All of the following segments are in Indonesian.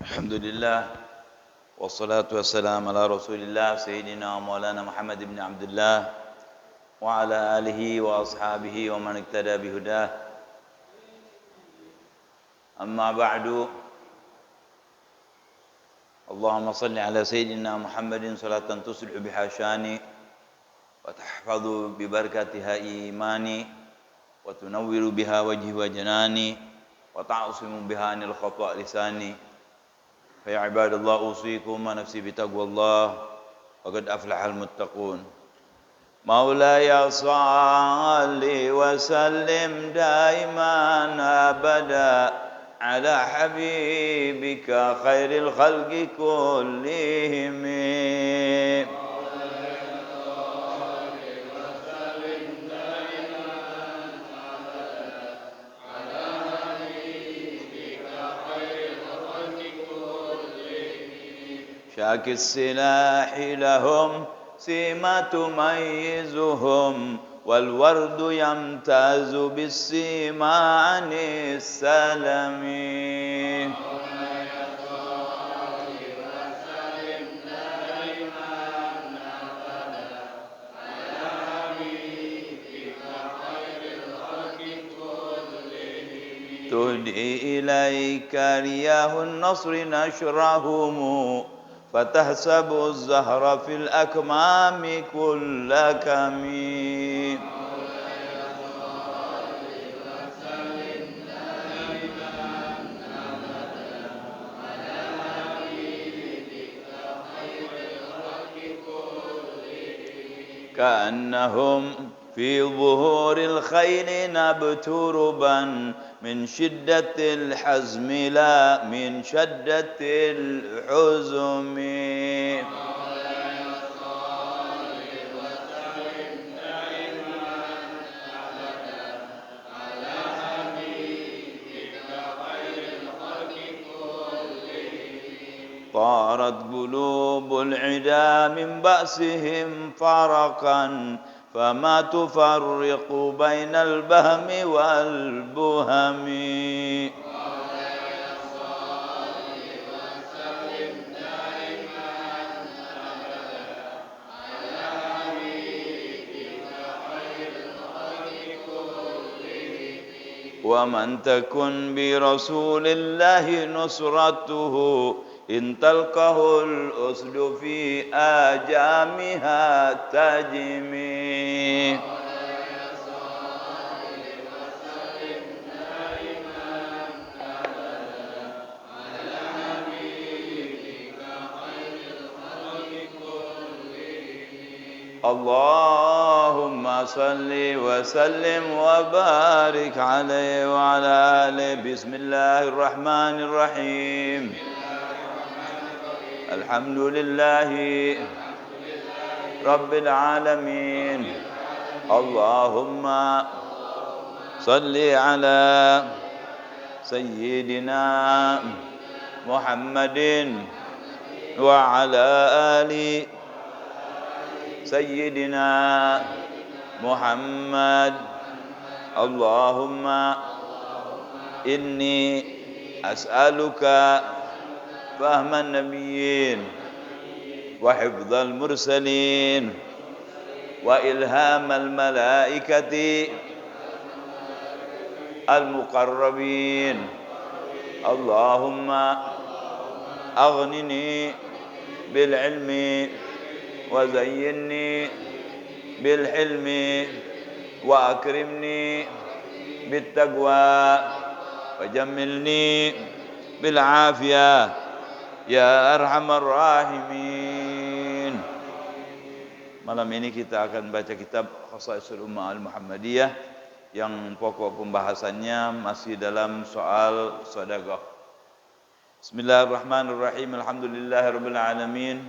Alhamdulillah wassalatu wassalamu ala Rasulillah sayyidina wa maulana Muhammad ibn Abdullah wa ala alihi wa ashabihi wa man iktada bihudah. Amma ba'du. Allahumma salli ala sayyidina Muhammadin salatan tuslihu biha syani wa tahfadhu bi barakatiha imani wa tunawwiru biha wajhi wa janani wa ta'asimu biha anil khata' lisani. فيا عباد الله أوصيكم ونفسي بتقوى الله وقد أفلح المتقون. مولاي صل وسلم دائما أبدا على حبيبك خير الخلق كلهم. شاك السلاح لهم سيما تميزهم والورد يمتاز بالسيما عن السلم. تهدي إليك رياح النصر نشرهم فتحسب الزهر في الأكمام كل كم. كأنهم في ظهور الخيل نبت ربا من شدة الحزم لا من شدة الحزم. طارت قلوب العدا من بأسهم فرقا فما تفرق بين البهم والبهم. ومن تكن برسول الله نصرته إن تلقه الأسد في آجامها تجمي. اللهم صل وسلم وبارك عليه وعلى آله. بسم الله الرحمن الرحيم. الحمد لله رب العالمين. اللهم صل على سيدنا محمد وعلى آل سيدنا محمد. اللهم إني أسألك فهم النبيين وحفظ المرسلين وإلهام الملائكة المقربين. اللهم أغنني بالعلم وزينني بالحلم وأكرمني بالتقوى وجملني بالعافية ya arhamar rahimin. Malam ini kita akan baca kitab Khasaisul Ummah Al-Muhammadiyah yang pokok pembahasannya masih dalam soal sedekah. Bismillahirrahmanirrahim. Alhamdulillahirabbil alamin.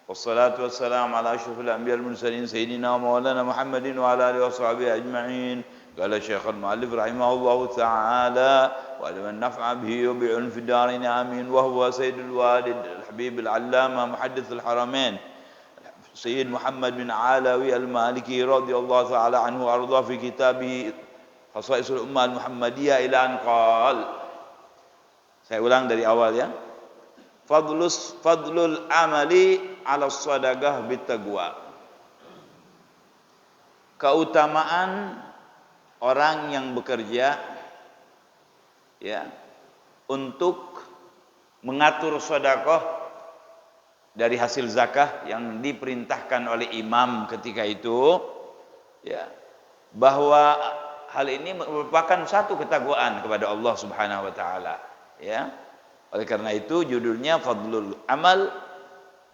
Wassalatu wassalamu ala asyrafil anbiya'il mursalin sayyidina wa maulana Muhammadin wa ala alihi washabihi ajma'in. Qala Syekhul Mu'allif rahimahullahu ta'ala وَلَمَنْ نَفْعَ بِهِ وَبِعُلْمٍ فِي الدَّارَيْنِ آمين. وهو سيد الوالد الحبيب العلامة محدث الحرمين سيد محمد بن علاوي المالكي رضي الله تعالى عنه وأرضاه في كتابه Khasaisul Ummah Al-Muhammadiyah ila an qal. Saya ulang dari awal ya. fadlul amali 'ala shadaqah bitaqwa. Keutamaan orang yang bekerja ya untuk mengatur sedekah dari hasil zakah yang diperintahkan oleh imam ketika itu ya, bahwa hal ini merupakan satu ketakwaan kepada Allah Subhanahu wa taala ya. Oleh karena itu judulnya fadlul amal,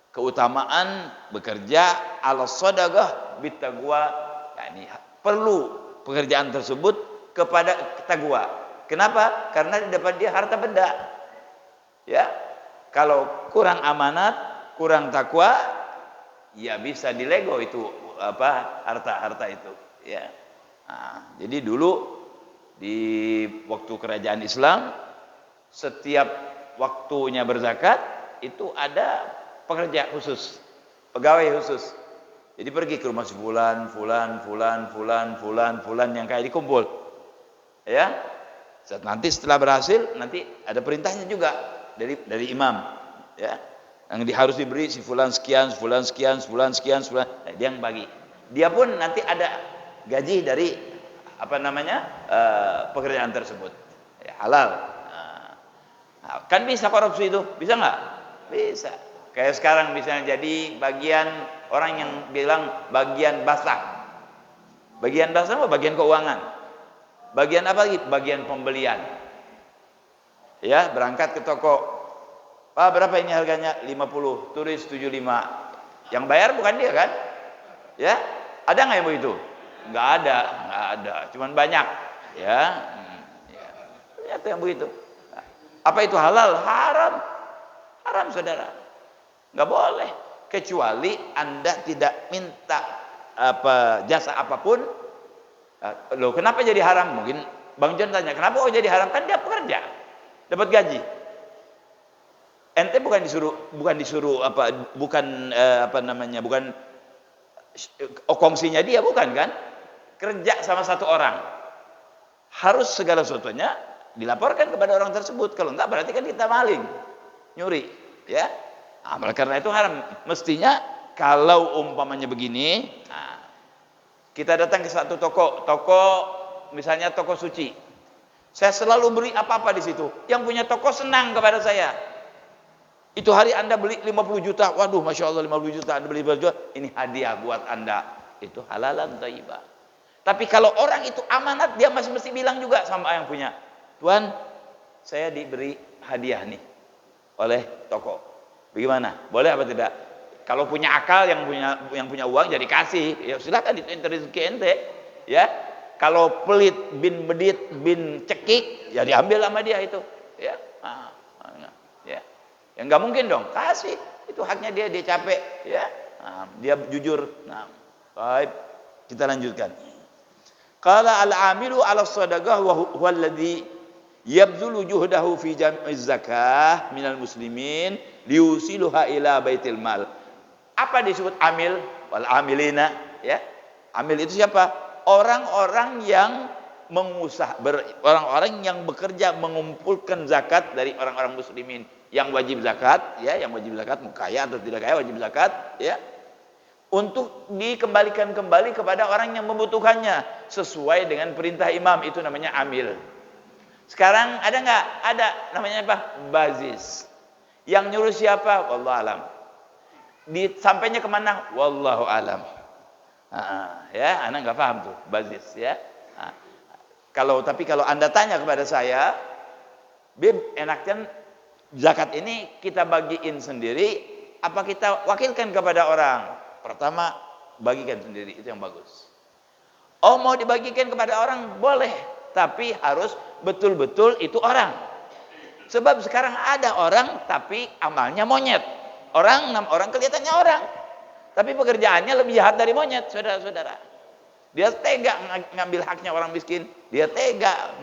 keutamaan bekerja ala shadaqah bitaqwa. Yani perlu pekerjaan tersebut kepada takwa. Kenapa? Karena di depan dia harta benda. Ya. Kalau kurang amanat, kurang takwa, ya bisa dilego itu harta-harta itu, ya. Nah, jadi dulu di waktu kerajaan Islam setiap waktunya berzakat itu ada pekerja khusus, pegawai khusus. Jadi pergi ke rumah si fulan yang kayak dikumpul. Ya. Nanti setelah berhasil nanti ada perintahnya juga dari imam, ya. Yang harus diberi si fulan sekian, dia yang bagi. Dia pun nanti ada gaji dari pekerjaan tersebut. Ya, halal. Nah, kan bisa korupsi itu, bisa nggak? Bisa. Kayak sekarang misalnya jadi bagian orang yang bilang bagian basah. Bagian basah apa? Bagian keuangan. Bagian apa lagi? Bagian pembelian. Ya, berangkat ke toko. Pak, berapa ini harganya? 50, tulis 75. Yang bayar bukan dia kan? Ya, ada nggak yang begitu? Nggak ada. Cuman banyak. Ya, ternyata yang begitu. Apa itu halal? Haram saudara. Nggak boleh. Kecuali Anda tidak minta jasa apapun. Loh, kenapa jadi haram? Mungkin Bang John tanya, kenapa jadi haram? Kan dia pekerja, dapat gaji. Ente bukan kongsinya dia, bukan kan? Kerja sama satu orang. Harus segala sesuatunya dilaporkan kepada orang tersebut. Kalau enggak berarti kan kita maling, nyuri, ya. Nah, karena itu haram. Mestinya kalau umpamanya begini, kita datang ke satu toko misalnya toko suci. Saya selalu beri apa-apa di situ. Yang punya toko senang kepada saya. Itu hari Anda beli 50 juta. Waduh, Masya Allah 50 juta. Anda beli 50 juta. Ini hadiah buat Anda. Itu halalan thayyibah. Tapi kalau orang itu amanat, dia masih mesti bilang juga sama yang punya. Tuan, saya diberi hadiah nih oleh toko. Bagaimana? Boleh apa tidak? Kalau punya akal, yang punya uang jadi kasih. Ya silakan, itu rezeki ente. Ya. Kalau pelit bin bedit bin cekik, ya diambil sama dia itu. Ya. Ya. Ya nggak mungkin dong, kasih. Itu haknya dia capek, ya. Dia jujur. Baik, kita lanjutkan. Qala al-amilu 'ala shadaqah wa huwa alladhi yabdhulu juhdahu fi jam'iz zakah minal muslimin liusiluha ila baitil mal. Apa disebut amil? Wal amilina, ya. Amil itu siapa? Orang-orang yang orang-orang yang bekerja mengumpulkan zakat dari orang-orang muslimin yang wajib zakat, ya, yang wajib zakat, mau kaya atau tidak kaya wajib zakat, ya. Untuk dikembalikan kembali kepada orang yang membutuhkannya sesuai dengan perintah imam, itu namanya amil. Sekarang ada nggak? Ada, namanya apa? Bazis. Yang nyuruh siapa? Wallahu alam. Sampainya kemana? Wallahu alam. Ya, anak nggak paham tuh bazis, ya. Tapi kalau Anda tanya kepada saya, Bib, enaknya zakat ini kita bagiin sendiri, apa kita wakilkan kepada orang? Pertama, bagikan sendiri, itu yang bagus. Oh, mau dibagikan kepada orang? Boleh, tapi harus betul-betul itu orang. Sebab sekarang ada orang tapi amalnya monyet. Orang kelihatannya orang, tapi pekerjaannya lebih jahat dari monyet, saudara-saudara. Dia tega ngambil haknya orang miskin, dia tega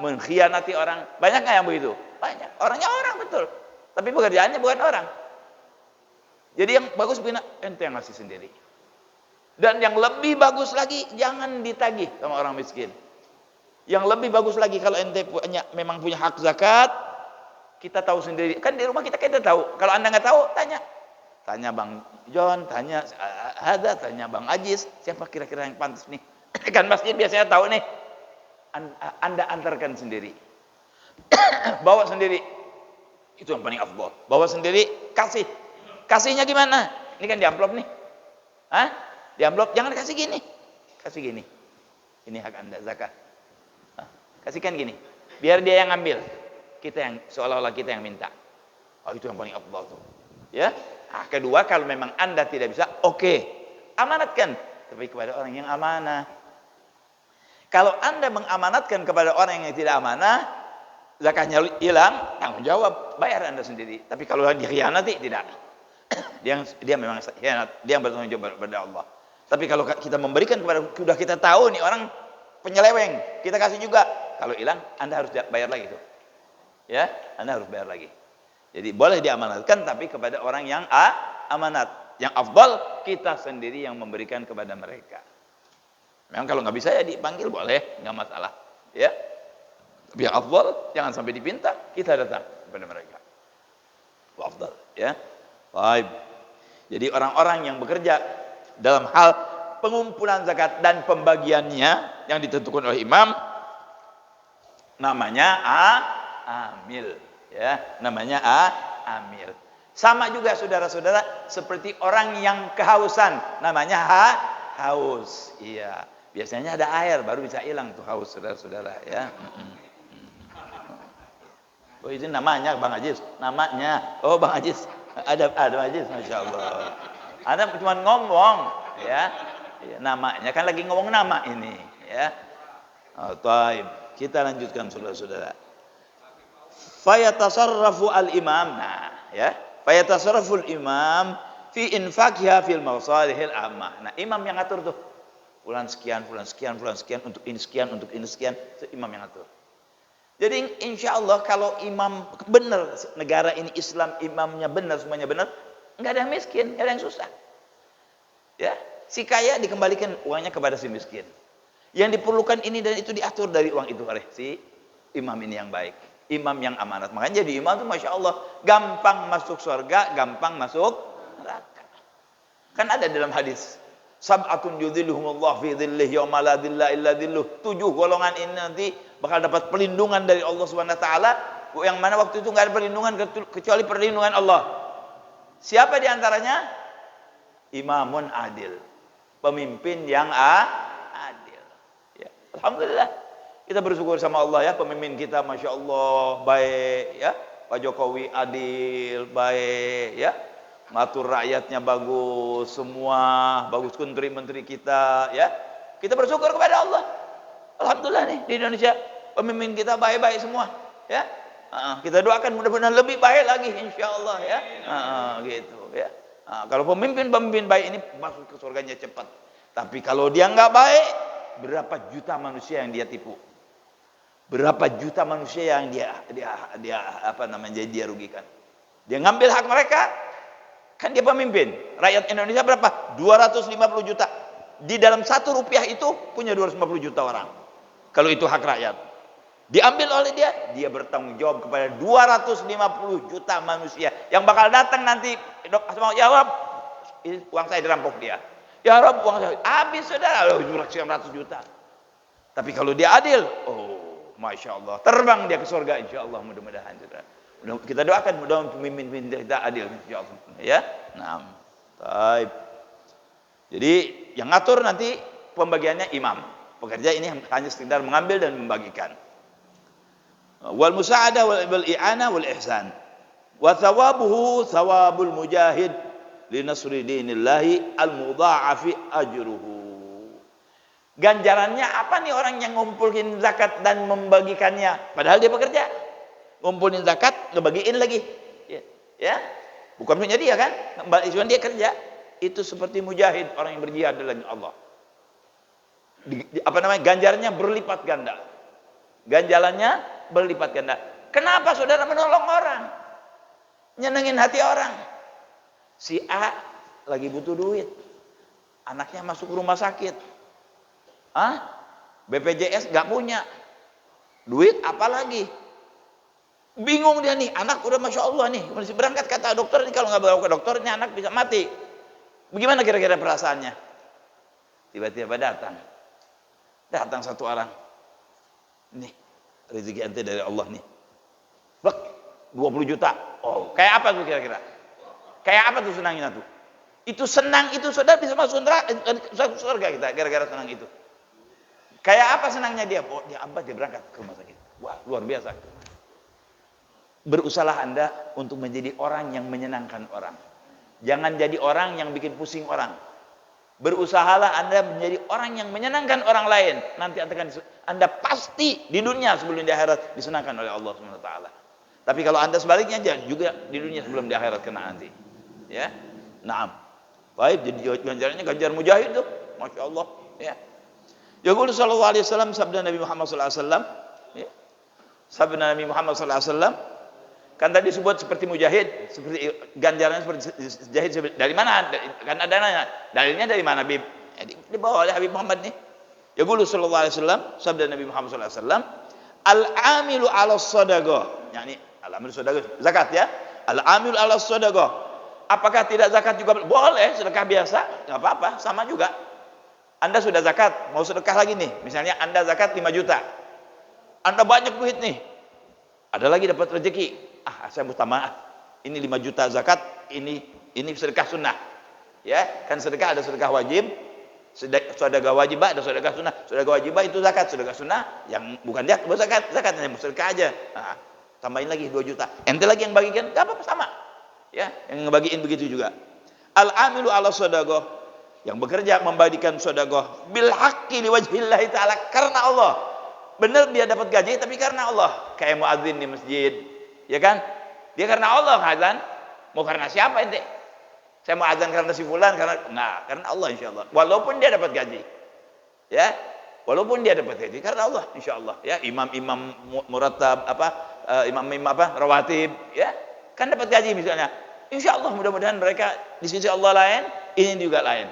mengkhianati orang. Banyak nggak yang begitu? Banyak. Orangnya orang betul, tapi pekerjaannya bukan orang. Jadi yang bagus begini, ente yang ngasih sendiri. Dan yang lebih bagus lagi, jangan ditagih sama orang miskin. Yang lebih bagus lagi, kalau ente memang punya hak zakat, Kita tahu sendiri. Kan di rumah kita tahu. Kalau Anda nggak tahu, tanya. Tanya Bang John, tanya Hada, tanya Bang Ajis. Siapa kira-kira yang pantas nih? Kan masjid biasanya tahu nih. Anda antarkan sendiri. Bawa sendiri. Itu yang paling afdal. Bawa sendiri, kasih. Kasihnya gimana? Ini kan di amplop nih. Hah? Di amplop, jangan kasih gini. Kasih gini. Ini hak Anda, zakat. Kasihkan gini. Biar dia yang ambil. Kita yang, seolah-olah kita yang minta. Oh, itu yang paling afdal tuh. Ya. Nah, kedua, kalau memang Anda tidak bisa, oke. Amanatkan. Tapi kepada orang yang amanah. Kalau Anda mengamanatkan kepada orang yang tidak amanah, zakatnya hilang, tanggung jawab, bayar Anda sendiri. Tapi kalau dikhianati, tidak. Dia memang khianat, dia bertanggung jawab kepada Allah. Tapi kalau kita memberikan kepada, sudah kita tahu nih orang penyeleweng, kita kasih juga. Kalau hilang, Anda harus bayar lagi tuh. Ya, Anda harus bayar lagi. Jadi boleh diamanatkan, tapi kepada orang yang amanat. Yang afdal, kita sendiri yang memberikan kepada mereka. Memang kalau nggak bisa ya dipanggil boleh, nggak masalah. Ya. Tapi yang afdal, jangan sampai dipinta, kita datang kepada mereka. Afdal, ya. Baik. Jadi orang-orang yang bekerja dalam hal pengumpulan zakat dan pembagiannya yang ditentukan oleh imam, namanya amil, ya, namanya amil. Sama juga saudara-saudara seperti orang yang kehausan, namanya haus. Iya, biasanya ada air baru bisa hilang tuh haus, saudara-saudara, ya. Oh, itu namanya Bang Ajis, namanya. Oh, Bang Ajis. Ada Ajis, Masya Allah. Anda cuma ngomong, ya. Ya, namanya kan lagi ngomong nama ini, ya. Oh, taib. Kita lanjutkan saudara-saudara. Fayatasarrafu al-imam. Nah, ya. Fayatasarrafu al-imam fi infaqiha fil masalihil ammah. Nah, imam yang ngatur tuh. Bulan sekian, bulan sekian, bulan sekian, untuk ini sekian, untuk ini sekian, itu imam yang ngatur. Jadi insya Allah kalau imam benar, negara ini Islam, imamnya benar, semuanya benar, nggak ada yang miskin, nggak ada yang susah. Ya, si kaya dikembalikan uangnya kepada si miskin. Yang diperlukan ini dan itu diatur dari uang itu oleh si imam ini yang baik, imam yang amanat. Makanya jadi imam itu Masya Allah gampang masuk surga, gampang masuk neraka. Kan ada dalam hadis, sab'atun yudhilluhumullah fi dhillihi yawma la dhilla illa dhilluh. 7 golongan ini nanti bakal dapat perlindungan dari Allah Subhanahu wa taala, yang mana waktu itu enggak ada perlindungan kecuali perlindungan Allah. Siapa di antaranya? Imamun adil. Pemimpin yang adil. Ya, alhamdulillah. Kita bersyukur sama Allah ya, pemimpin kita Masya Allah baik ya. Pak Jokowi adil, baik ya. Ngatur rakyatnya bagus, semua bagus, menteri-menteri kita ya. Kita bersyukur kepada Allah. Alhamdulillah nih di Indonesia pemimpin kita baik-baik semua ya. Kita doakan mudah-mudahan lebih baik lagi insyaallah ya. Gitu ya. Kalau pemimpin baik ini masuk ke surganya cepat. Tapi kalau dia nggak baik, berapa juta manusia yang dia tipu? Berapa juta manusia yang dia dia rugikan? Dia ngambil hak mereka. Kan dia pemimpin. Rakyat Indonesia berapa? 250 juta. Di dalam 1 rupiah itu punya 250 juta orang. Kalau itu hak rakyat. Diambil oleh dia, dia bertanggung jawab kepada 250 juta manusia yang bakal datang nanti. Ya Rob, uang saya dirampok dia. Ya Rob, uang saya habis saudara, 700 juta. Tapi kalau dia adil, oh Masya Allah, terbang dia ke surga insya Allah, mudah-mudahan. Kita doakan mudah-mudahan pemimpin kita adil insya Allah. Ya, nah, baik. Jadi yang ngatur nanti pembagiannya imam. Pekerja ini hanya sekedar mengambil dan membagikan. Wal musa'adah wal i'anah wal ihsan. Wa thawabuhu thawabul mujahid li nasri dinillahi al mudha'afi ajruhu. Ganjarannya apa nih orang yang ngumpulin zakat dan membagikannya padahal dia bekerja. Ngumpulin zakat, ngebagiin lagi. Ya. Bukan punya dia kan? Cuma dia kerja. Itu seperti mujahid, orang yang berjihad dalam Allah. Ganjarannya berlipat ganda. Ganjalannya berlipat ganda. Kenapa saudara menolong orang? Nyenengin hati orang. Si A lagi butuh duit. Anaknya masuk rumah sakit. BPJS gak punya. Duit apa lagi? Bingung dia nih, anak udah Masya Allah nih, masih berangkat, kata dokter ini kalau nggak bawa ke dokter ini anak bisa mati. Bagaimana kira-kira perasaannya? Tiba-tiba datang satu orang, nih rezeki ente dari Allah nih, bek 20 juta. Oh, kayak apa tuh kira-kira? Kayak apa tuh senangnya tuh? Itu senang itu sudah bisa masuk surga kita gara-gara senang itu. Kayak apa senangnya dia? Oh, dia berangkat ke rumah sakit. Wah, luar biasa. Berusahalah Anda untuk menjadi orang yang menyenangkan orang. Jangan jadi orang yang bikin pusing orang. Berusahalah Anda menjadi orang yang menyenangkan orang lain. Nanti Anda pasti di dunia sebelum di akhirat disenangkan oleh Allah SWT. Tapi kalau Anda sebaliknya juga di dunia sebelum di akhirat kena nanti. Ya, naam. Baik, jadi ganjarannya ganjar mujahid tuh, Masya Allah. Ya. Yaqulu sallallahu alaihi wasallam, sabda Nabi Muhammad sallallahu alaihi wasallam. Ya. Sabda Nabi Muhammad sallallahu alaihi wasallam. Kan tadi disebut seperti mujahid, seperti ganjarannya seperti mujahid. Dari mana? Kan ada nanya. Dalilnya dari mana, Bib? Dibawa oleh Habib Muhammad nih. Yaqulu sallallahu alaihi wasallam, sabda Nabi Muhammad sallallahu alaihi wasallam, al-amilu 'ala shadaqah. Yani al-amilu shadaqah, zakat ya. Al-amilu 'ala shadaqah. Apakah tidak zakat juga boleh? Sedekah biasa, enggak apa-apa, sama juga. Anda sudah zakat, mau sedekah lagi nih. Misalnya Anda zakat 5 juta. Anda banyak duit nih. Ada lagi dapat rezeki. Saya minta maaf. Ini 5 juta zakat, ini sedekah sunnah. Ya, kan sedekah ada sedekah wajib, sedekah wajibah ada sedekah sunnah. Sedekah wajibah itu zakat, sedekah sunnah yang bukan dia zakatnya sedekah aja. Nah, tambahin lagi 2 juta. Ente lagi yang bagikan, enggak apa-apa sama. Ya, yang ngebagiin begitu juga. Al-amilu 'ala shadaqah, yang bekerja membagikan sedekah bil haqqi liwajhillah taala, karena Allah. Benar dia dapat gaji tapi karena Allah. Kayak muadzin di masjid, ya kan? Dia karena Allah azan. Mau karena siapa ente? Saya mau azan karena si fulan, karena Allah insyaallah. Walaupun dia dapat gaji. Ya. Walaupun dia dapat gaji karena Allah insyaallah. Ya, imam-imam murattab imam-imam rawatib, ya. Kan dapat gaji misalnya. Insyaallah mudah-mudahan mereka di sisi Allah lain, ini juga lain.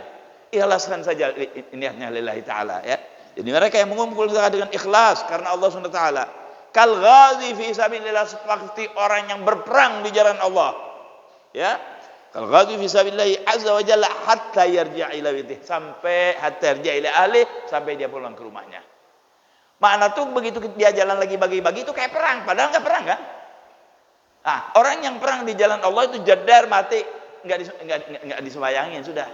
Ikhlaskan saja niatnya lillahi taala, ya. Jadi mereka yang mengumpul zakat dengan ikhlas karena Allah SWT. Kal ghazi fi sabilillah, seperti orang yang berperang di jalan Allah. Ya. Kal ghazi fi sabilillah azza wa jalla hatta yarji'a ila baitihi, sampai hatta yarji'a ila ahli, sampai dia pulang ke rumahnya. Makna tuh begitu dia jalan lagi bagi-bagi itu kayak perang, padahal enggak perang kan? Nah, orang yang perang di jalan Allah itu jadar mati, enggak disembayangin sudah.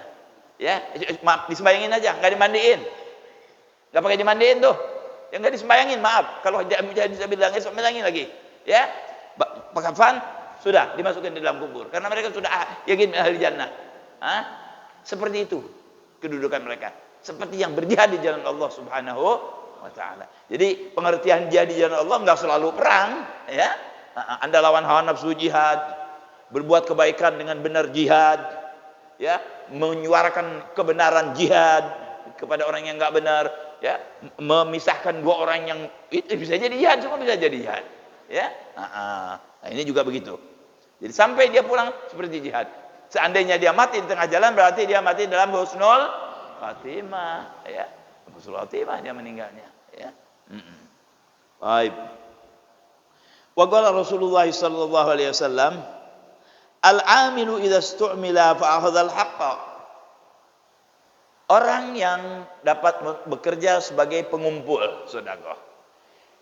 Ya, maaf disembayangin aja, enggak dimandiin. Enggak pakai dimandiin tuh. Yang enggak disembayangin, maaf. Kalau jadi dibilangin sembayangin lagi. Ya. Pakai kafan sudah dimasukkan di dalam kubur karena mereka sudah yakin ahli jannah. Seperti itu kedudukan mereka. Seperti yang berjihad di jalan Allah Subhanahu wa taala. Jadi pengertian jihad di jalan Allah enggak selalu perang, ya. Anda lawan hawa nafsu jihad, berbuat kebaikan dengan benar jihad, ya, menyuarakan kebenaran jihad kepada orang yang enggak benar, ya, memisahkan dua orang yang itu bisa jadi jihad, semua bisa jadi jihad, ya. Nah, ini juga begitu. Jadi sampai dia pulang seperti jihad. Seandainya dia mati di tengah jalan berarti dia mati dalam husnul khatimah, ya. Husnul khatimah dia meninggalnya, ya. Baik. Wa qala Rasulullah sallallahu alaihi wasallam, al-amilu idza stu'mila fa akhadha al-haqqa. Orang yang dapat bekerja sebagai pengumpul sedekah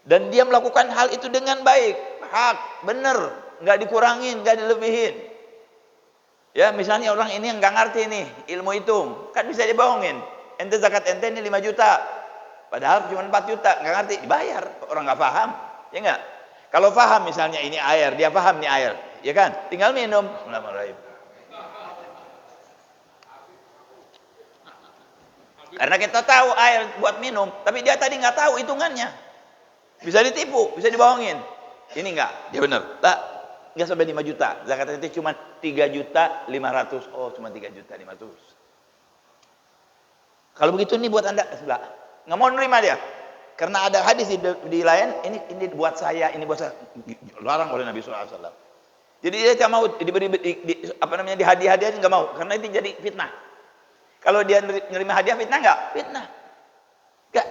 dan dia melakukan hal itu dengan baik, hak, benar, enggak dikurangin, enggak dilebihin. Ya, misalnya orang ini enggak ngerti nih ilmu hitung, kan bisa dibohongin. Ente zakat ente ini 5 juta. Padahal cuma 4 juta, enggak ngerti, dibayar. Orang enggak paham, ya enggak? Kalau paham misalnya ini air, dia paham nih air, ya kan? Tinggal minum. Bismillahirrahmanirrahim. Karena kita tahu air buat minum, tapi dia tadi nggak tahu hitungannya. Bisa ditipu, bisa dibohongin. Ini enggak, dia benar. Tak, nggak sampai 5 juta. Zakat itu cuma 3.500.000. Oh, cuma 3.500.000. Kalau begitu ini buat Anda sebelah. Nggak mau nerima dia. Karena ada hadis di lain, ini buat saya, ini buat saya. Larang oleh Nabi sallallahu alaihi wasallam. Jadi dia tidak mau diberi di hadiah-hadiah, enggak mau, karena itu jadi fitnah. Kalau dia nerima hadiah, fitnah enggak? Fitnah. Enggak.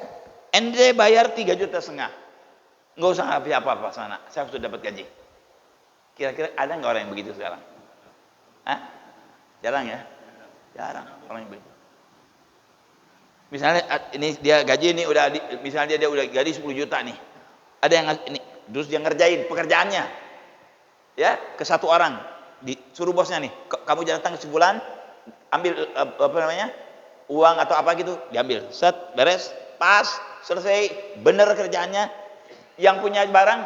Ente bayar 3,5 juta. Enggak usah apa-apa sana. Saya sudah dapat gaji. Kira-kira ada nggak orang yang begitu sekarang? Hah? Jarang ya? Jarang orang yang begitu. Misalnya ini dia gaji ini udah misalnya dia udah gaji 10 juta nih. Ada yang ini terus dia ngerjain pekerjaannya. Ya, ke satu orang disuruh bosnya nih, kamu datang sebulan ambil apa namanya? Uang atau apa gitu, diambil. Set, beres, pas, selesai, bener kerjaannya. Yang punya barang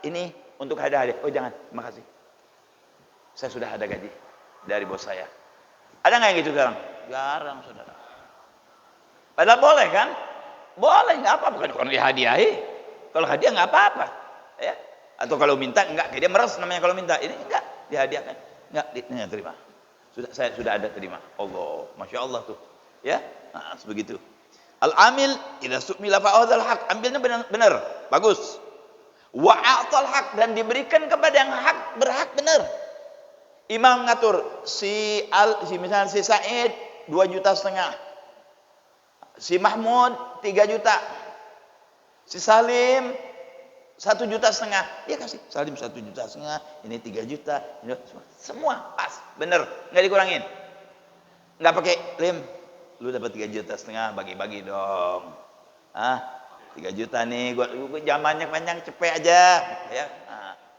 ini untuk hadiah. Oh, jangan, terima kasih. Saya sudah ada gaji dari bos saya. Ada nggak yang gitu sekarang? Jarang, saudara. Padahal boleh kan? Boleh, nggak apa-apa. Bukan dihadiahi. Kalau hadiah nggak apa-apa. Ya. Atau kalau minta, enggak. Dia meres namanya kalau minta. Ini enggak, dihadiahkan. Enggak terima. Saya sudah ada terima. Allah, Masya Allah tuh. Ya, nah, sebegitu. Al-amil, idza su'mila fa'adhal haq. Ambilnya benar, bagus. Wa'atal haq, dan diberikan kepada yang hak, berhak benar. Imam ngatur, misalnya si Said 2,5 juta. Si Mahmud 3 juta. Si Salim 1,5 juta. Dia kasih Salim 1,5 juta, ini 3 juta, ini semua pas, bener, nggak dikurangin. Nggak pakai Lim, lu dapat 3,5 juta, bagi-bagi dong. 3 juta nih, gua zamannya panjang, cepet aja, ya.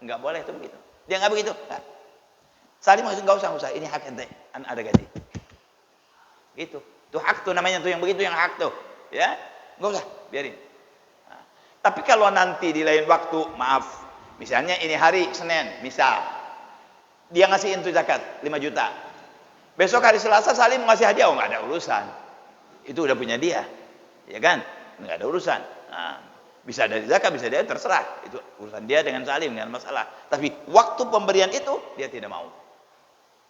Nggak boleh itu begitu. Dia nggak begitu. Nggak. Salim nggak usah, ini hak ente, ada gaji. Gitu. Itu hak tuh namanya tuh yang begitu, yang hak tuh, ya. Nggak usah, biarin. Tapi kalau nanti di lain waktu, maaf, misalnya ini hari Senin, misal dia ngasih itu zakat 5 juta. Besok hari Selasa Salim ngasih hadiah, nggak ada urusan. Itu udah punya dia, ya kan? Nggak ada urusan. Nah, bisa dari zakat, bisa dari terserah. Itu urusan dia dengan Salim, dengan masalah. Tapi waktu pemberian itu dia tidak mau,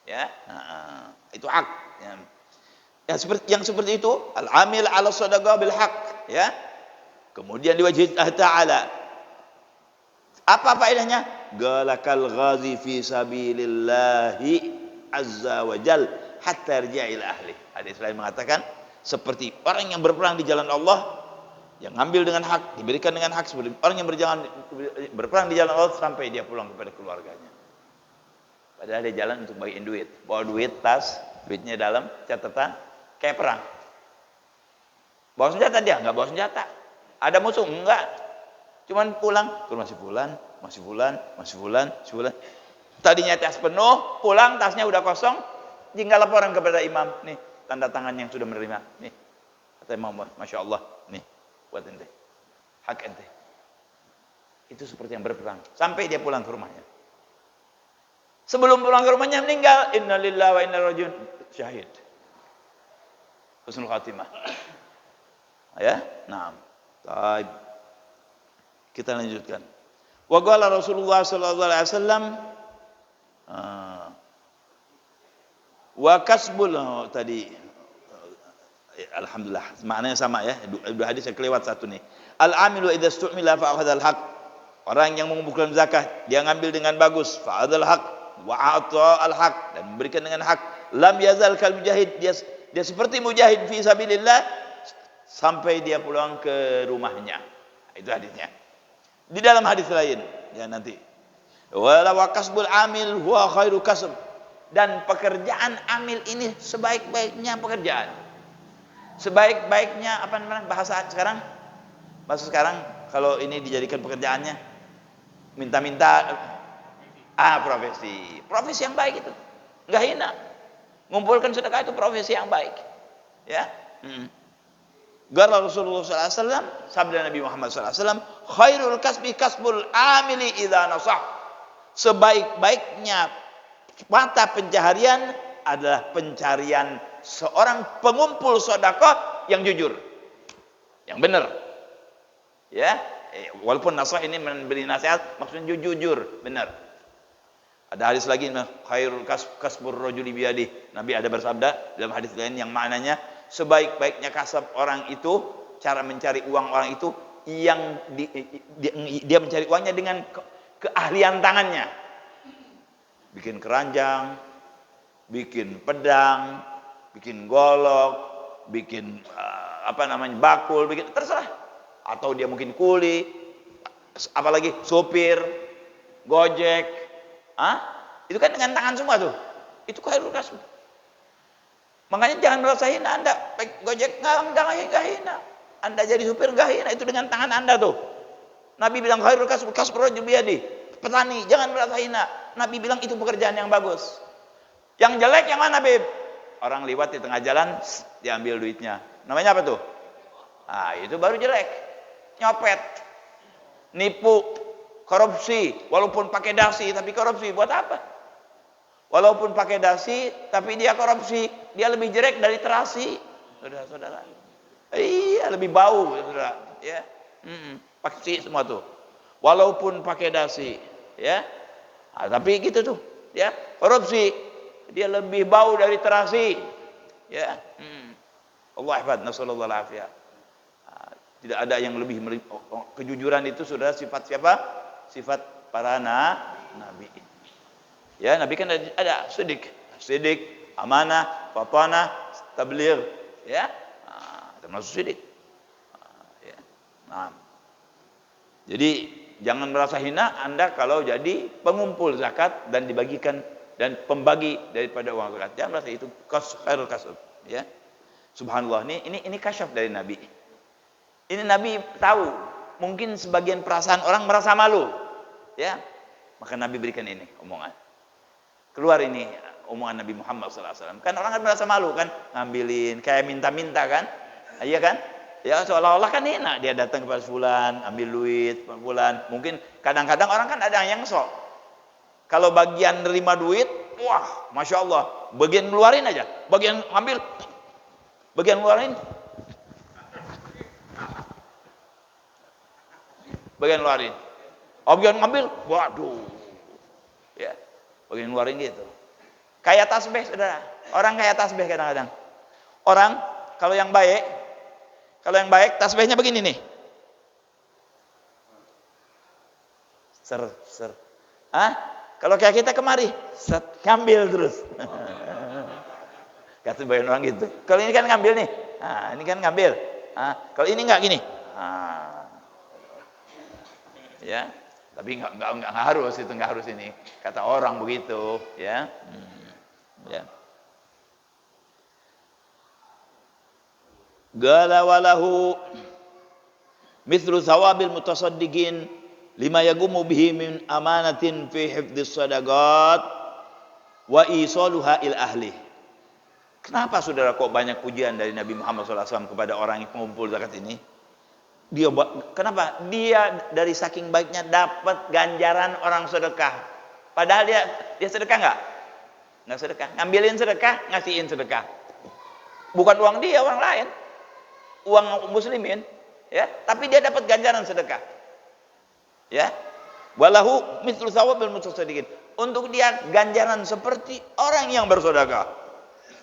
ya. Itu hak. Ya. Yang seperti itu, al-amil ala shadaqah bil haq, ya. Kemudian diwajib Allah Ta'ala. Apa faedahnya? Galakal ghazi fi sabilillahi azza wa jal hatta yarji'a ila ahli. Hadis lain mengatakan seperti orang yang berperang di jalan Allah, yang ngambil dengan hak, diberikan dengan hak, seperti orang yang berperang di jalan Allah sampai dia pulang kepada keluarganya. Padahal dia jalan untuk bagiin duit, bawa duit, tas, duitnya dalam catatan, kayak perang. Bawa senjata dia? Nggak bawa senjata. Ada musuh? Enggak. Cuman pulang, masih bulan. Tadinya tas penuh, pulang tasnya udah kosong, tinggal laporan kepada imam. Nih, tanda tangan yang sudah menerima. Nih, kata imam, Masya Allah. Nih, buat ente. Hak ente. Itu seperti yang berperang. Sampai dia pulang ke rumahnya. Sebelum pulang ke rumahnya meninggal, innalillahi wa inna ilaihi raji'un, syahid. Husnul khatimah. Ya, nah. Baik. Kita lanjutkan. Wa qala Rasulullah sallallahu alaihi wasallam wa kasbul tadi alhamdulillah maknanya sama ya. Dua hadis yang kelewat satu nih. Al-amilu idza stu'mila fa akhadhal haq. Orang yang mengumpulkan zakat, dia ngambil dengan bagus, fa akhadhal haq wa ata al-haq, dan memberikan dengan hak. Lam yazal kal mujahid, dia seperti mujahid fi sabilillah sampai dia pulang ke rumahnya. Itu hadisnya. Di dalam hadis lain, ya nanti. Wala kasbul amil huwa khairu kasb. Dan pekerjaan amil ini sebaik-baiknya pekerjaan. Sebaik-baiknya apa namanya bahasa sekarang? Bahasa sekarang kalau ini dijadikan pekerjaannya minta-minta profesi. Profesi yang baik itu. Enggak hina. Ngumpulkan sedekah itu profesi yang baik. Ya. Gara Rasulullah SAW, sabda Nabi Muhammad SAW, khairul kasbi kasbul amili idza nasah. Sebaik-baiknya mata pencaharian adalah pencarian seorang pengumpul sedekah yang jujur, yang benar. Ya, walaupun nasah ini memberi nasihat, maksudnya jujur, benar. Ada hadis lagi, khairul kasbur rajuli biyadi. Nabi ada bersabda dalam hadis lain yang maknanya sebaik-baiknya kasab orang itu, cara mencari uang orang itu yang dia mencari uangnya dengan keahlian tangannya. Bikin keranjang, bikin pedang, bikin golok, bikin bakul, bikin terserah. Atau dia mungkin kuli, apalagi sopir, gojek, Itu kan dengan tangan semua tuh. Itu khairul kasb. Makanya jangan merasa hina Anda. Gojek nggak hina. Anda jadi supir nggak hina. Itu dengan tangan Anda tuh. Nabi bilang khairul kasb rajul biyadi. Petani, jangan merasa hina. Nabi bilang itu pekerjaan yang bagus. Yang jelek yang mana, Beb? Orang lewat di tengah jalan, diambil duitnya. Namanya apa tuh? Itu baru jelek. Nyopet, nipu, korupsi. Walaupun pakai dasi, tapi korupsi. Buat apa? Walaupun pakai dasi, tapi dia korupsi. Dia lebih jelek dari terasi. Saudara-saudara. Iya, lebih bau. Saudara. Ya. Pakai semua tuh. Walaupun pakai dasi. Ya. Tapi gitu tuh. Ya. Korupsi. Dia lebih bau dari terasi. Ya. Allah ihfad, nasallallahu alaihi. Tidak ada yang lebih kejujuran itu sudah sifat siapa? Sifat para nabi. Ya, nabi kan ada sidik, amanah, fatanah, tabligh, ya. Termasuk sidik. Ya. Jadi jangan merasa hina Anda kalau jadi pengumpul zakat dan dibagikan dan pembagi daripada uang zakat. Jangan merasa itu khairul kasb, ya. Subhanallah, ini kasyaf dari Nabi. Ini Nabi tahu, mungkin sebagian perasaan orang merasa malu, ya. Maka Nabi berikan ini omongan. Keluar ini omongan Nabi Muhammad SAW. Kan orang kan merasa malu kan, ngambilin kayak minta-minta kan, iya kan? Ya seolah-olah kan enak dia datang kepada fulan, ambil duit fulan. Mungkin kadang-kadang orang kan ada yang sok. Kalau bagian nerima duit, wah, masya Allah, bagian ngeluarin aja, bagian ambil. Bagian ngeluarin, bagian ngeluarin, bagian ngambil, waduh, ya, bagian ngeluarin gitu. Kayak tasbih, saudara. Orang kayak tasbih kadang-kadang. Orang kalau yang baik tasbihnya begini nih, ser. Kalau kayak kita kemari, set, ngambil terus. Kata sebagian orang gitu. Kalau ini kan ngambil nih. Ini kan ngambil. Kalau ini enggak gini. Ya. Tapi enggak harus itu, enggak harus ini. Kata orang begitu, ya. Ya. Gala walahu mithlu thawabil mutasaddiqin lima yagumu bihi min amanatin fi hifdhis sadaqat wa isaluha il ahli. Kenapa saudara kok banyak pujian dari Nabi Muhammad SAW kepada orang yang pengumpul zakat ini? Kenapa? Dia dari saking baiknya dapat ganjaran orang sedekah. Padahal dia sedekah enggak? Enggak sedekah. Ngambilin sedekah, ngasihin sedekah. Bukan uang dia, orang lain. Uang muslimin, ya. Tapi dia dapat ganjaran sedekah. Ya. Walahu mithlu thawabil mutasaddiqin. Untuk dia ganjaran seperti orang yang bersedekah.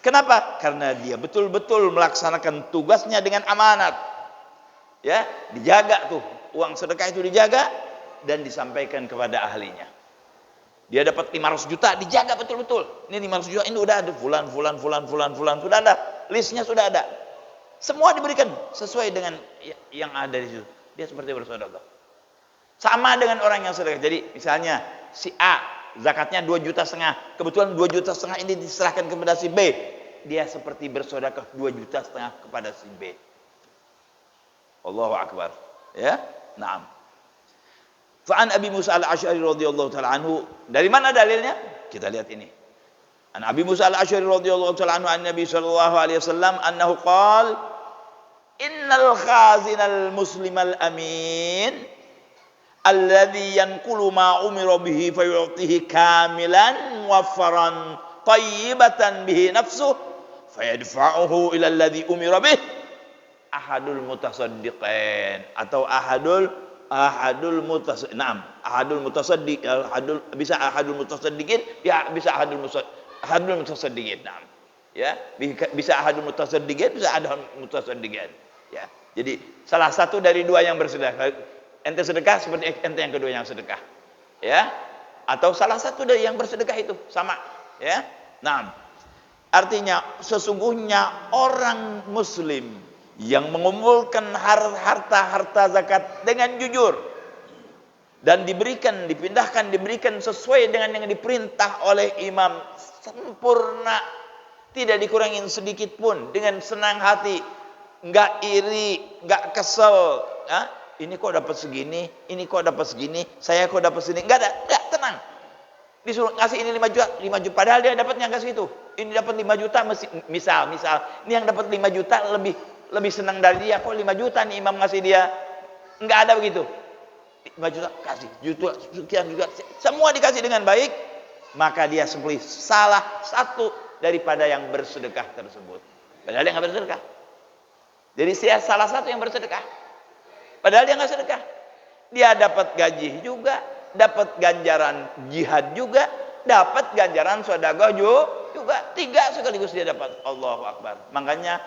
Kenapa? Karena dia betul-betul melaksanakan tugasnya dengan amanat. Ya, dijaga tuh. Uang sedekah itu dijaga dan disampaikan kepada ahlinya. Dia dapat 500 juta, dijaga betul-betul. Ini 500 juta ini udah ada fulan sudah ada. Listnya sudah ada. Semua diberikan sesuai dengan yang ada di situ. Dia seperti bersedekah. Sama dengan orang yang sedekah. Jadi misalnya si A zakatnya 2,5 juta. Kebetulan 2,5 juta ini diserahkan kepada si B. Dia seperti bersedekah 2,5 juta kepada si B. Allahu akbar. Ya? Naam. Fa'an Abi Musa al-Asy'ari radhiyallahu ta'ala anhu. Dari mana dalilnya? Kita lihat ini. An Abi Musa al-Asy'ari radhiyallahu ta'ala anhu an Nabi sallallahu alaihi wasallam annahu qala innal khazinal muslimal amin alladhi yanqulu ma umira bihi fayu'tihi kamilan muwaffaran tayyibatan bihi nafsuhu fayadfa'uhu ila alladhi umira bihi ahadul mutasaddiqin atau ahadul mutasaddiqin. Naam, bisa ahadul mutasaddiqin, ya bisa ahadul mutasaddiqin. Naam. Ya, bisa ahadul mutasaddiqin, bisa ahadul mutasaddiqin. Ya. Jadi salah satu dari dua yang bersedekah. Ente sedekah seperti ente yang kedua yang sedekah. Ya. Atau salah satu dari yang bersedekah itu sama, ya. Naam. Artinya sesungguhnya orang muslim yang mengumpulkan harta zakat dengan jujur, dan diberikan sesuai dengan yang diperintah oleh imam, sempurna, tidak dikurangin sedikit pun, dengan senang hati, nggak iri, nggak kesel. Ini kok dapat segini, saya kok dapat segini, nggak, tenang. Disuruh ngasih ini 5 juta, padahal dia dapatnya nggak segitu. Ini dapat 5 juta, misal, ini yang dapat 5 juta lebih senang dari dia, kok 5 juta nih imam ngasih dia. Nggak ada begitu. 5 juta kasih, sekian juga, semua dikasih dengan baik, maka dia seperti salah satu daripada yang bersedekah tersebut. Padahal dia nggak bersedekah. Jadi dia salah satu yang bersedekah. Padahal dia nggak sedekah. Dia dapat gaji juga, dapat ganjaran jihad juga, dapat ganjaran sedekah juga. 3 sekaligus dia dapat. Allahu Akbar. Makanya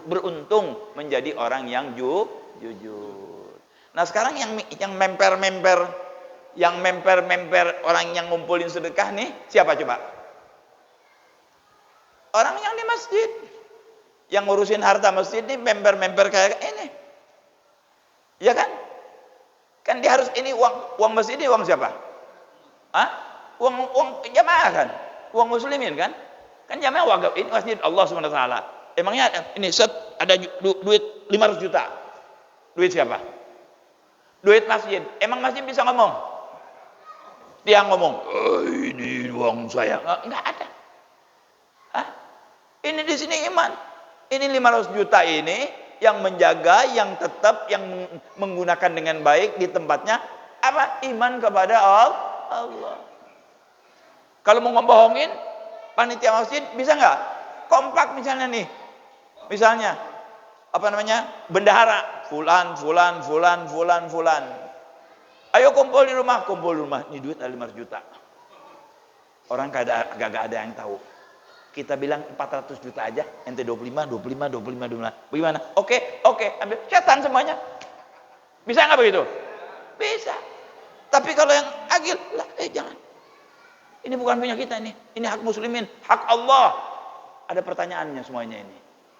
beruntung menjadi orang yang jujur. Nah sekarang yang memper orang yang ngumpulin sedekah nih siapa coba? Orang yang di masjid, yang ngurusin harta masjid nih memper kayak ini, ya kan? Kan dia harus ini uang masjid ini uang siapa? Uang jamaah kan? Uang muslimin kan? Kan jamaah wakaf, ini masjid Allah Subhanahu wa taala. Emangnya ini ada duit 500 juta. Duit siapa? Duit masjid. Emang masjid bisa ngomong? Dia ngomong, ini uang saya. Enggak ada. Ini di sini iman. Ini 500 juta ini yang menjaga, yang tetap, yang menggunakan dengan baik di tempatnya apa? Iman kepada Allah. Kalau mau ngebohongin panitia masjid bisa nggak? Kompak misalnya nih. Misalnya apa namanya? Bendahara fulan. Ayo kumpul di rumah. Ini duit ada 500 juta. Orang kagak ada yang tahu. Kita bilang 400 juta aja, ente 25. Bagaimana? Oke, ambil. Setan semuanya. Bisa nggak begitu? Bisa. Tapi kalau yang agil, jangan. Ini bukan punya kita ini. Ini hak muslimin, hak Allah. Ada pertanyaannya semuanya ini.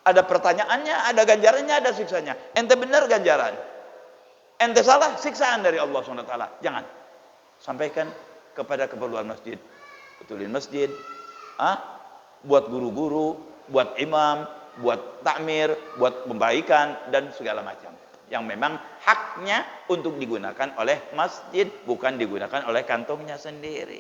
Ada pertanyaannya, ada ganjarannya, ada siksanya. Ente benar ganjaran. Ente salah, siksaan dari Allah SWT. Jangan. Sampaikan kepada keperluan masjid. Betulin masjid. Buat guru-guru, buat imam, buat takmir, buat pembaikan, dan segala macam. Yang memang haknya untuk digunakan oleh masjid, bukan digunakan oleh kantongnya sendiri.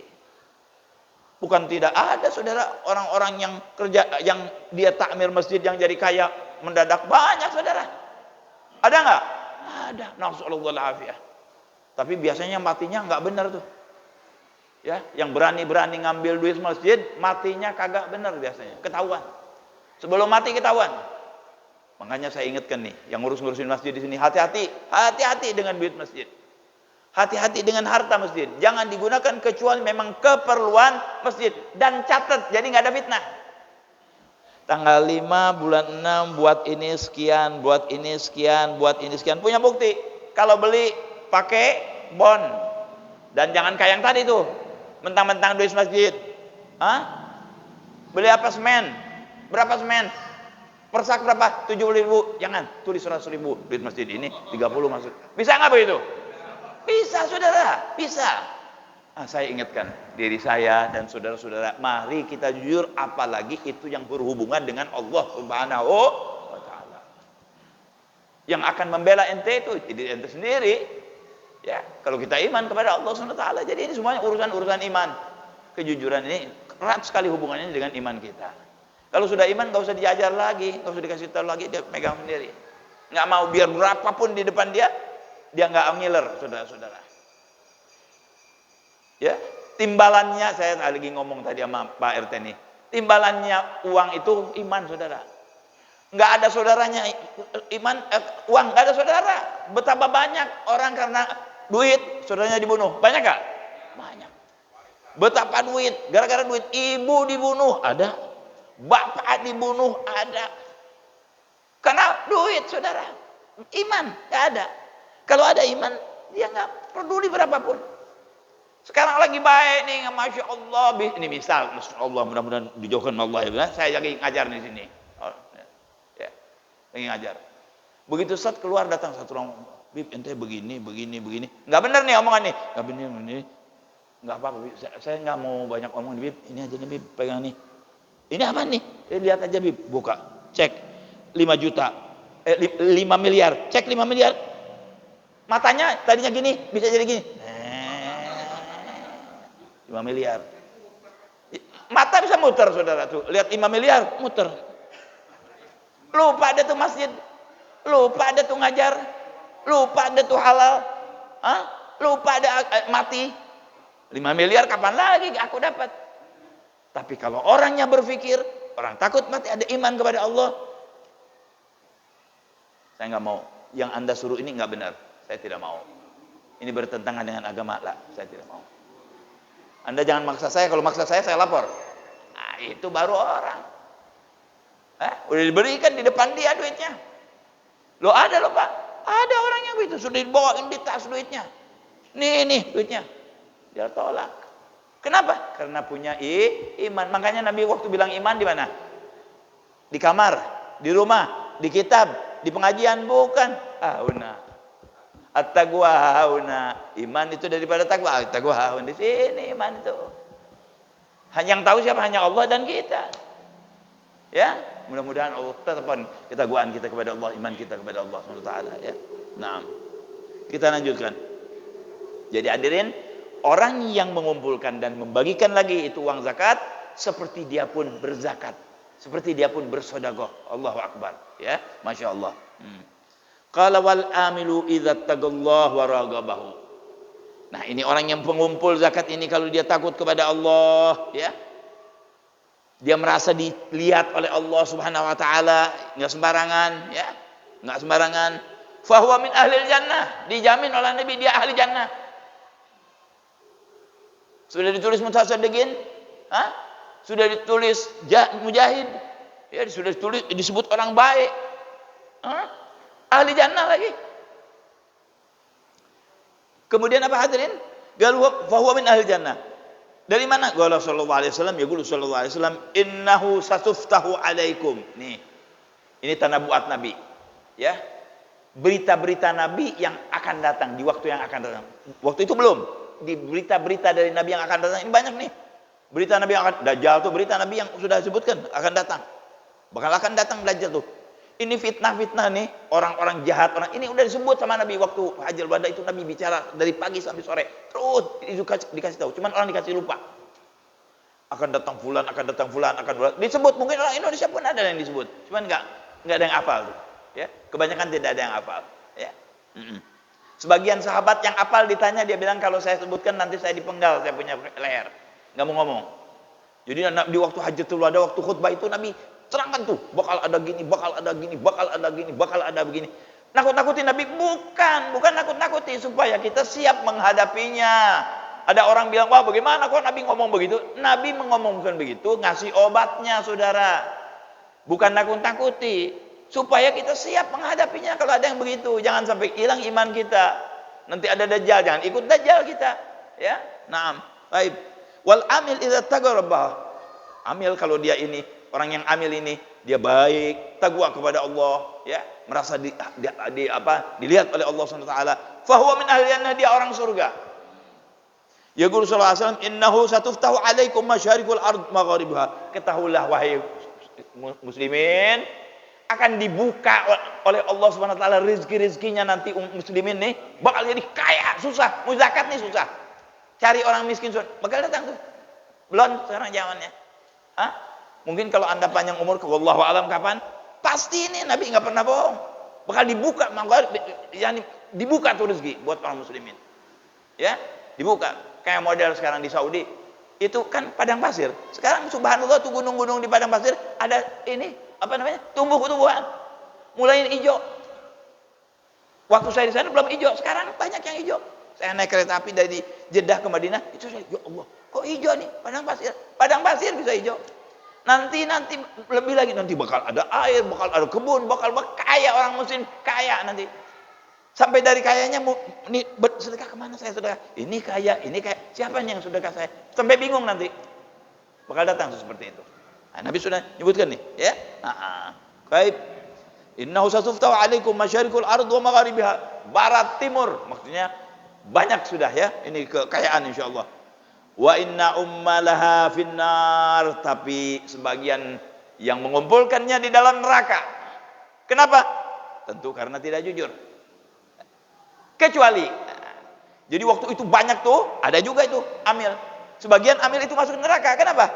Bukan tidak ada saudara orang-orang yang kerja, yang dia takmir masjid yang jadi kaya mendadak, banyak saudara. Ada nggak? Ada. Nasallallahu alaihi. Tapi biasanya matinya nggak benar tuh. Ya, yang berani-berani ngambil duit masjid, matinya kagak benar biasanya, ketahuan. Sebelum mati ketahuan. Makanya saya ingatkan nih, yang ngurusin masjid di sini, hati-hati dengan duit masjid. Hati-hati dengan harta masjid. Jangan digunakan kecuali memang keperluan masjid. Dan catat, jadi nggak ada fitnah. Tanggal 5 bulan 6 buat ini sekian, buat ini sekian, buat ini sekian. Punya bukti. Kalau beli pakai bon. Dan jangan kayak yang tadi tuh, mentang-mentang duit masjid. Beli apa semen? Berapa semen? Persak berapa? 70.000. Jangan, tulis 100.000. Duit masjid ini 30 masuk. Bisa nggak begitu? Bisa saudara, bisa. Saya ingatkan diri saya dan saudara-saudara, mari kita jujur, apalagi itu yang berhubungan dengan Allah Subhanahu wa taala. Yang akan membela ente itu diri ente sendiri. Ya, kalau kita iman kepada Allah Subhanahu wa taala. Jadi ini semuanya urusan iman. Kejujuran ini erat sekali hubungannya dengan iman kita. Kalau sudah iman enggak usah diajar lagi, enggak usah dikasih tahu lagi, dia megang sendiri. Enggak mau biar berapapun di depan dia enggak ngiler, saudara-saudara. Ya, timbalannya saya lagi ngomong tadi sama Pak RT nih. Timbalannya uang itu iman, saudara. Enggak ada saudaranya iman, uang enggak ada saudara. Betapa banyak orang karena duit saudaranya dibunuh. Banyak enggak? Banyak. Betapa duit, gara-gara duit ibu dibunuh, ada. Bapak dibunuh, ada. Karena duit, saudara. Iman enggak ada. Kalau ada iman, dia enggak peduli berapapun. Sekarang lagi baik nih, Masya Allah. Ini misal, Masya Allah, mudah-mudahan dijauhkan Allah ya. Saya lagi ngajar di sini. Ya, lagi ngajar. Begitu saat keluar datang satu orang Bib, ente begini. Nggak benar nih omongan nih. Nggak benar ini. Nggak apa-apa, Bib. Saya nggak mau banyak omong, Bib. Ini aja nih, Bib. Pegang nih. Ini apa nih? Lihat aja, Bib. Buka. Cek. 5 juta. 5 miliar. Cek 5 miliar. Matanya tadinya gini, bisa jadi gini. 5 miliar. Mata bisa muter, saudara tuh. Lihat 5 miliar, muter. Lupa ada tuh masjid. Lupa ada tuh ngajar. Lupa ada tuh halal. Lupa ada mati. 5 miliar kapan lagi aku dapat? Tapi kalau orangnya berpikir, orang takut mati, ada iman kepada Allah. Saya nggak mau. Yang Anda suruh ini nggak benar. Saya tidak mau. Ini bertentangan dengan agama. Lah, saya tidak mau. Anda jangan maksa saya. Kalau maksa saya lapor. Nah, itu baru orang. Udah diberikan di depan dia duitnya. Lo ada lo Pak? Ada orang yang begitu. Sudah dibawain di tas duitnya. Nih duitnya. Dia tolak. Kenapa? Karena punya iman. Makanya Nabi waktu bilang iman di mana? Di kamar, di rumah, di kitab, di pengajian. Bukan. At-taqwa hauna. Iman itu daripada takwa. At-taqwa hauna. Di sini iman itu. Hanya yang tahu siapa? Hanya Allah dan kita. Ya, mudah-mudahan Allah tetapkan ketakwaan kita kepada Allah, iman kita kepada Allah SWT, ya. Nah, kita lanjutkan. Jadi hadirin, orang yang mengumpulkan dan membagikan lagi itu uang zakat, seperti dia pun berzakat, seperti dia pun bersedekah. Allahu Akbar, ya, masya Allah. Qala wal amilu idza taqallahu wa ragabahu. Nah, ini orang yang pengumpul zakat ini kalau dia takut kepada Allah, ya. Dia merasa dilihat oleh Allah Subhanahu wa taala, enggak sembarangan, ya. Enggak sembarangan. Fa huwa min ahlil jannah, dijamin oleh Nabi dia ahli jannah. Sudah ditulis mutasaddiqin, sudah ditulis mujahid, ya, sudah ditulis disebut orang baik. Ahli jannah lagi. Kemudian apa hadirin? Galu fa huwa min ahli jannah. Dari mana? Qala sallallahu alaihi wasallam, yaqulu sallallahu alaihi wasallam, innahu satuftahu alaikum. Nih. Ini tanda buat Nabi. Ya. Berita-berita Nabi yang akan datang di waktu yang akan datang. Waktu itu belum. Di berita-berita dari Nabi yang akan datang ini banyak nih. Berita Nabi yang akan Dajjal tuh berita Nabi yang sudah disebutkan akan datang. Bakal akan datang Dajjal tuh. Ini fitnah-fitnah nih, orang-orang jahat, orang ini udah disebut sama Nabi waktu Hajjal Wada itu. Nabi bicara dari pagi sampai sore, terus dikasih tahu. Cuman orang dikasih lupa. Akan datang fulan, akan datang fulan, akan fulan. Disebut, mungkin orang Indonesia pun ada yang disebut. Cuman enggak ada yang hafal tuh. Ya, kebanyakan tidak ada yang hafal. Ya. Sebagian sahabat yang hafal ditanya, dia bilang kalau saya sebutkan nanti saya dipenggal, saya punya leher. Enggak mau ngomong. Jadi di waktu Hajjatul Wada, waktu khutbah itu Nabi terangkan tuh, bakal ada gini, bakal ada gini, bakal ada gini, bakal ada begini. Nakut-nakutin Nabi? Bukan nakut-nakuti, supaya kita siap menghadapinya. Ada orang bilang, wah bagaimana kok Nabi ngomong begitu? Nabi mengomongkan begitu, ngasih obatnya saudara. Bukan nakut-nakuti, supaya kita siap menghadapinya kalau ada yang begitu. Jangan sampai hilang iman kita. Nanti ada Dajjal, jangan ikut Dajjal kita. Ya, naam. Baik. Wal amil idza taqarraba. Amil kalau dia ini orang yang amil ini dia baik, takwa kepada Allah, ya, merasa dilihat oleh Allah Subhanahu wa taala. Fa huwa min ahli jannah, dia orang surga. Ya Guru sallallahu alaihi wasallam, innahu satuftahu alaikum masyariqul ard magharibuha. Ketahuilah wahai muslimin, akan dibuka oleh Allah Subhanahu wa taala rezeki-rezekinya nanti muslimin nih bakal jadi kaya, susah, mau zakat nih susah. Cari orang miskin bakal datang tuh. Belum sekarang zamannya. Mungkin kalau Anda panjang umur, wallahu alam kapan? Pasti ini Nabi nggak pernah bohong. Bakal dibuka, dibuka tuh rezeki buat orang muslimin. Ya, dibuka. Kayak model sekarang di Saudi, itu kan padang pasir. Sekarang subhanallah tuh gunung-gunung di padang pasir ada ini apa namanya? Tumbuh-tumbuhan. Mulai hijau. Waktu saya di sana belum hijau, sekarang banyak yang hijau. Saya naik kereta api dari Jeddah ke Madinah, itu saya, ya Allah, kok hijau nih padang pasir? Padang pasir bisa hijau. Nanti lebih lagi, nanti bakal ada air, bakal ada kebun, bakal kaya orang muslim, kaya nanti. Sampai dari kayanya, ini sedekah kemana saya sedekah? Ini kaya, siapa yang sedekah saya? Sampai bingung nanti. Bakal datang seperti itu. Nah, Nabi sudah nyebutkan nih, ya. Baik. Innahu satuftahu alaikum masyariqul ard wa magharibiha. barat, timur. Maksudnya banyak sudah ya. Ini kekayaan insyaallah. Wa inna ummalaha finnar, tapi sebagian yang mengumpulkannya di dalam neraka. Kenapa? Tentu karena tidak jujur. Kecuali, jadi waktu itu banyak tuh, ada juga itu amil. Sebagian amil itu masuk neraka. Kenapa?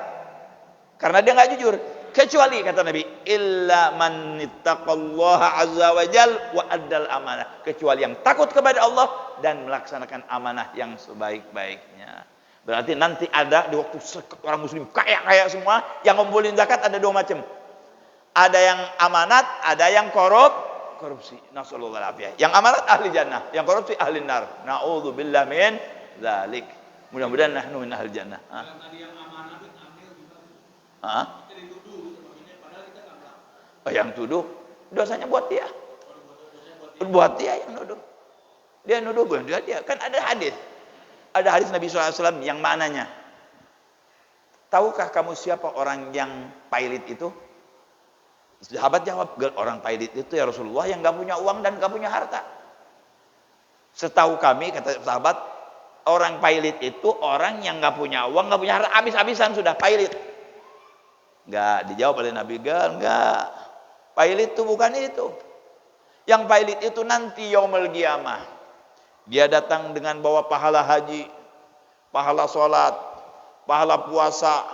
Karena dia nggak jujur. Kecuali kata Nabi, illa man ittaqallaha azza wa jal wa addal amanah. Kecuali yang takut kepada Allah dan melaksanakan amanah yang sebaik-baiknya. Berarti nanti ada di waktu orang muslim kaya semua, yang ngumpulin zakat ada dua macam. Ada yang amanat, ada yang korupsi. Nasallallahu alaihi. Yang amanat ahli jannah, yang korupsi ahli nar. Na'udzubillah min dzalik. Mudah-mudahan nahnu min ahli jannah. Yang amanat amil juga. Yang tuduh dosanya buat dia. Buat dia yang nuduh. Dia nuduh bukan dia. Kan ada hadis. Ada hadis Nabi SAW yang maknanya, tahukah kamu siapa orang yang pailit itu? Sahabat jawab, orang pailit itu ya Rasulullah yang gak punya uang dan gak punya harta. Setahu kami, kata sahabat, orang pailit itu orang yang gak punya uang, gak punya harta, habis-habisan sudah pailit. Gak dijawab oleh Nabi, enggak. Pailit itu bukan itu. Yang pailit itu nanti yaumul qiyamah. Dia datang dengan bawa pahala haji, pahala sholat, pahala puasa,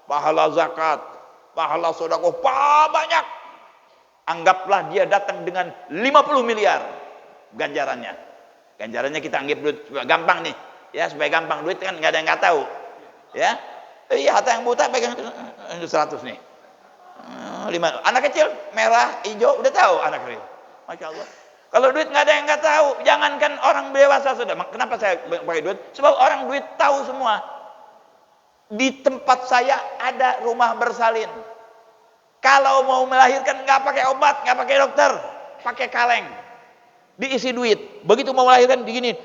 pahala zakat, pahala sedekah, banyak. Anggaplah dia datang dengan 50 miliar ganjarannya. Ganjarannya kita anggap duit gampang nih, ya supaya gampang, duit kan nggak ada yang nggak tahu, ya. Iya, harta yang buta pegang 100 nih. 5. Anak kecil merah, hijau udah tahu anak kecil. Masya Allah. Kalau duit nggak ada yang nggak tahu, jangankan orang dewasa sudah. Kenapa saya pakai duit? Sebab orang duit tahu semua. Di tempat saya ada rumah bersalin. Kalau mau melahirkan nggak pakai obat, nggak pakai dokter, pakai kaleng, diisi duit. Begitu mau melahirkan digini,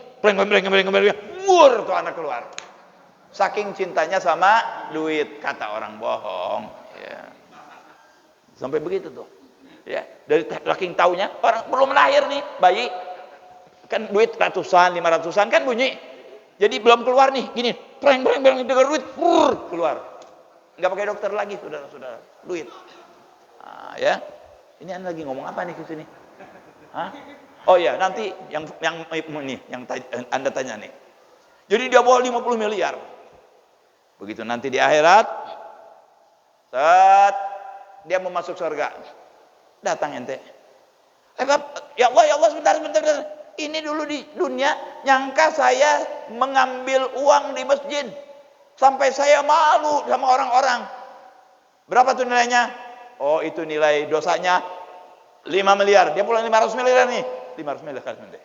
mur tuh anak keluar. Saking cintanya sama duit, kata orang bohong. Ya. Sampai begitu tuh. Ya, dari saking taunya orang belum lahir nih bayi kan duit ratusan 500-an kan bunyi, jadi belum keluar nih gini preng dengar duit keluar, nggak pakai dokter lagi sudah duit. Ya ini anda lagi ngomong apa nih ke sini? Oh ya nanti yang anda tanya nih, jadi dia bawa 50 miliar begitu nanti di akhirat saat dia mau masuk surga. Datang ente. Ya Allah sebentar. Ini dulu di dunia nyangka saya mengambil uang di masjid sampai saya malu sama orang-orang. Berapa tuh nilainya? Oh, itu nilai dosanya 5 miliar. Dia pulang 500 miliar nih. 500 miliar kan ente.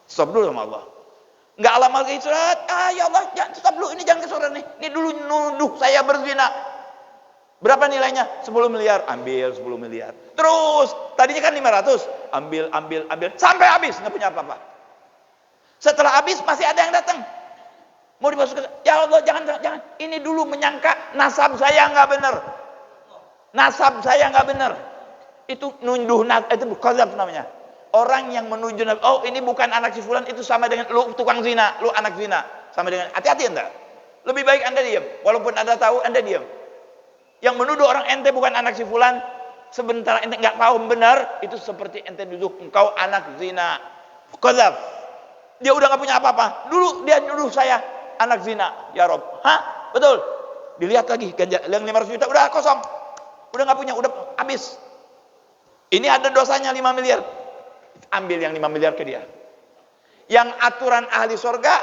Stop dulu sama Allah. Enggak lama lagi surat. Ya Allah, stop dulu, ini jangan ke surat nih. Ini dulu nuduh saya berzina. Berapa nilainya? 10 miliar. Ambil 10 miliar. Terus, tadinya kan 500. Ambil. Sampai habis, nggak punya apa-apa. Setelah habis, masih ada yang datang. Mau dimasukkan. Ya Allah, jangan. Ini dulu menyangka nasab saya nggak benar. Nasab saya nggak benar. Itu nuduh, itu qadzaf namanya. Orang yang menuduh, oh ini bukan anak si fulan, itu sama dengan lu tukang zina, lu anak zina. Sama dengan, hati-hati anda. Lebih baik anda diam. Walaupun anda tahu, anda diam. Yang menuduh orang ente bukan anak si fulan, sebentar ente nggak tahu benar, itu seperti ente nuduh engkau anak zina. Qadzaf. Dia udah nggak punya apa-apa. Dulu dia nuduh saya anak zina. Ya Rob, betul. Dilihat lagi, yang 500 juta udah kosong, udah nggak punya, udah habis. Ini ada dosanya 5 miliar. Ambil yang 5 miliar ke dia. Yang aturan ahli surga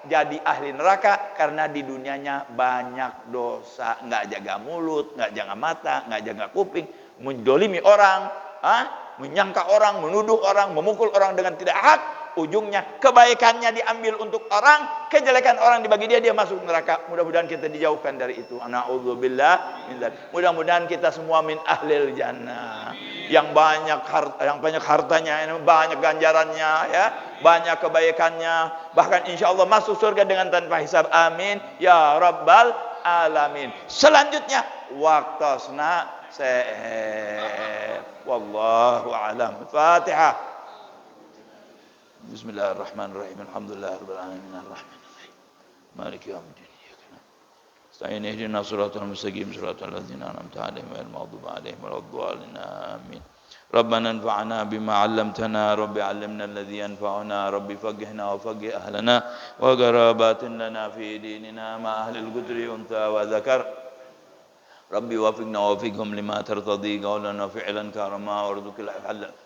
jadi ahli neraka karena di dunianya banyak dosa, nggak jaga mulut, nggak jaga mata, nggak jaga kuping, mendolimi orang, menyangka orang, menuduh orang, memukul orang dengan tidak hak. Ujungnya kebaikannya diambil untuk orang, kejelekan orang dibagi dia masuk neraka. Mudah-mudahan kita dijauhkan dari itu. Na'udzubillah. Mudah-mudahan kita semua min ahlil jannah. Yang banyak hartanya, banyak ganjarannya, ya, banyak kebaikannya, bahkan insya Allah masuk surga dengan tanpa hisab. Amin ya rabbal alamin. Selanjutnya waqtasna wallahu alam. Fatihah. Bismillahirrahmanirrahim. Alhamdulillahirabbil alamin arrahmanirrahim. Maliki yaumiddin. Nasta'in ihdinas siratal mustaqim siratal ladzina an'amta 'alaihim ghairil maghdubi 'alaihim waladdallin. Amin. ربنا انفعنا بما علمتنا رب علمنا الذي ينفعنا رب فقهنا وفقه أهلنا وقرابات لنا في ديننا مع أهل القدر أنثى وذكر ربي وفقنا ووفقهم لما ترتضي قولا وفعلا كرما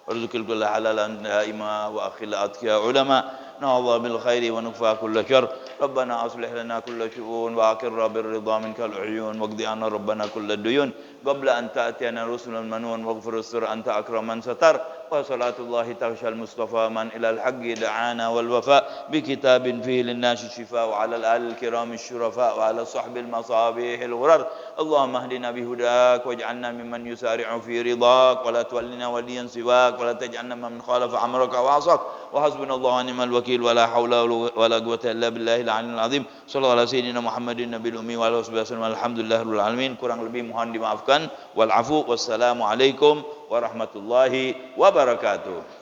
وارزق الكل حلالا دائما وأخل أتقياء علماء نهضى بالخير ونكفى كل شر ربنا أصلح لنا كل شؤون وأقر بالرضا منك العيون واقض عنا ربنا كل الديون قبل أن تأتينا رسل المنون واغفر السر أنت أكرم من ستر وصلاة الله تغشى المصطفى من إلى الحق دعانا والوفاء بكتاب فيه للناس الشفاء وعلى الآل الكرام الشرفاء وعلى صحب المصابيح الغرر اللهم اهدنا بهداك واجعلنا ممن يسارع في رضاك ولا تولنا وليا سواك ولا تجعلنا ممن خالف أمرك وعصاك وحسبنا الله ونعم الوكيل ولا حول ولا قوة إلا بالله العلي العظيم صلى الله على سيدنا محمد النبي الأمي وعلى آله وصحبه وسلم الحمد لله رب العالمين kurang lebih mohon dimaafkan wal afu wassalamu alaikum warahmatullahi wabarakatuh.